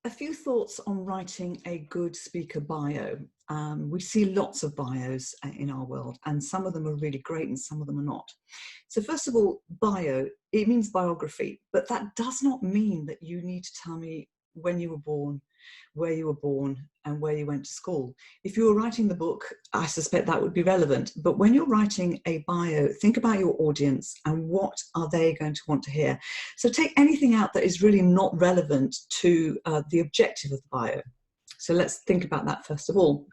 A few thoughts on writing a good speaker bio. We see lots of bios in our world, and some of them are really great and some of them are not. So first of all, bio, it means biography, but that does not mean that you need to tell me when you were born, where you were born, and where you went to school. If you were writing the book, I suspect that would be relevant. But when you're writing a bio, think about your audience and what are they going to want to hear. So take anything out that is really not relevant to the objective of the bio. So let's think about that first of all.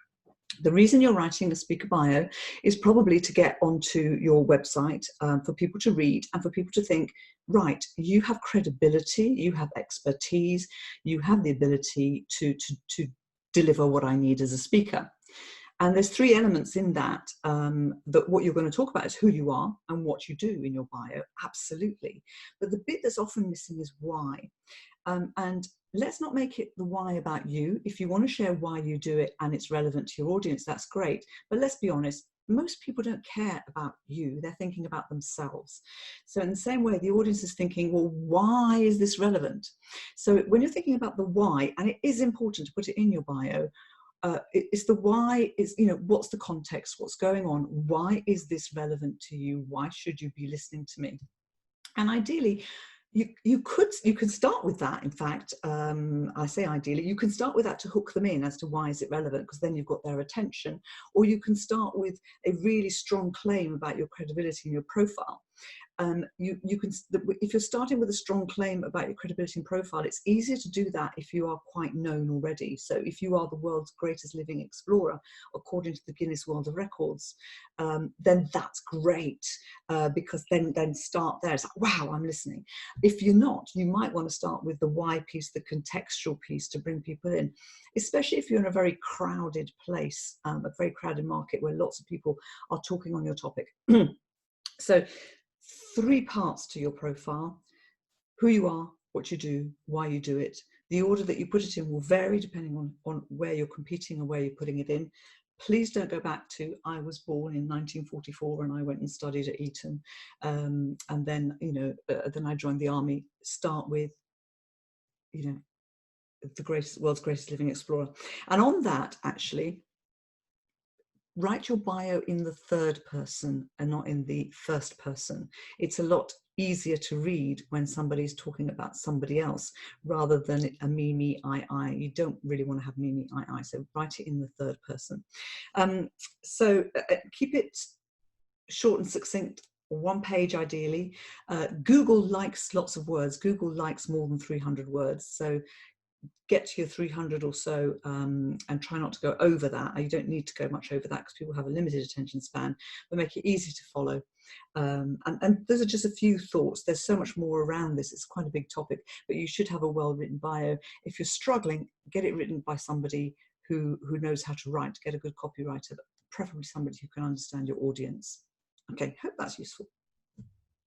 The reason you're writing a speaker bio is probably to get onto your website for people to read and for people to think, right, you have credibility, you have expertise, you have the ability to deliver what I need as a speaker. And there's three elements in that, that what you're going to talk about is who you are and what you do in your bio, absolutely. But the bit that's often missing is why. And let's not make it the why about you. If you want to share why you do it and it's relevant to your audience, that's great. But let's be honest, most people don't care about you. They're thinking about themselves. So in the same way, the audience is thinking, well, why is this relevant? So when you're thinking about the why, and it is important to put it in your bio, it's the why, is, you know, what's the context, what's going on, why is this relevant to you, why should you be listening to me? And ideally, you could start with that. In fact, I say ideally, you can start with that to hook them in as to why is it relevant, because then you've got their attention. Or you can start with a really strong claim about your credibility and your profile. You can, if you're starting with a strong claim about your credibility and profile, it's easier to do that if you are quite known already. So if you are the world's greatest living explorer, according to the Guinness World of Records, then that's great, because then start there. It's like, wow, I'm listening. If you're not, you might want to start with the why piece, the contextual piece, to bring people in, especially if you're in a very crowded place, a very crowded market where lots of people are talking on your topic. So three parts to your profile: who you are, what you do, why you do it. The order that you put it in will vary depending on where you're competing and where you're putting it in. Please don't go back to, I was born in 1944 and I went and studied at Eton, and then, you know, then I joined the army. Start with, you know, the world's greatest living explorer. And on that, actually, write your bio in the third person and not in the first person. It's a lot easier to read when somebody's talking about somebody else rather than a me, me, I. You don't really want to have me, me, I. So write it in the third person. So keep it short and succinct, one page ideally. Google likes lots of words. Google likes more than 300 words. So get to your 300 or so, and try not to go over that. You don't need to go much over that because people have a limited attention span, but make it easy to follow. And those are just a few thoughts. There's so much more around this. It's quite a big topic, but you should have a well-written bio. If you're struggling, get it written by somebody who knows how to write. Get a good copywriter, preferably somebody who can understand your audience. Okay, hope that's useful.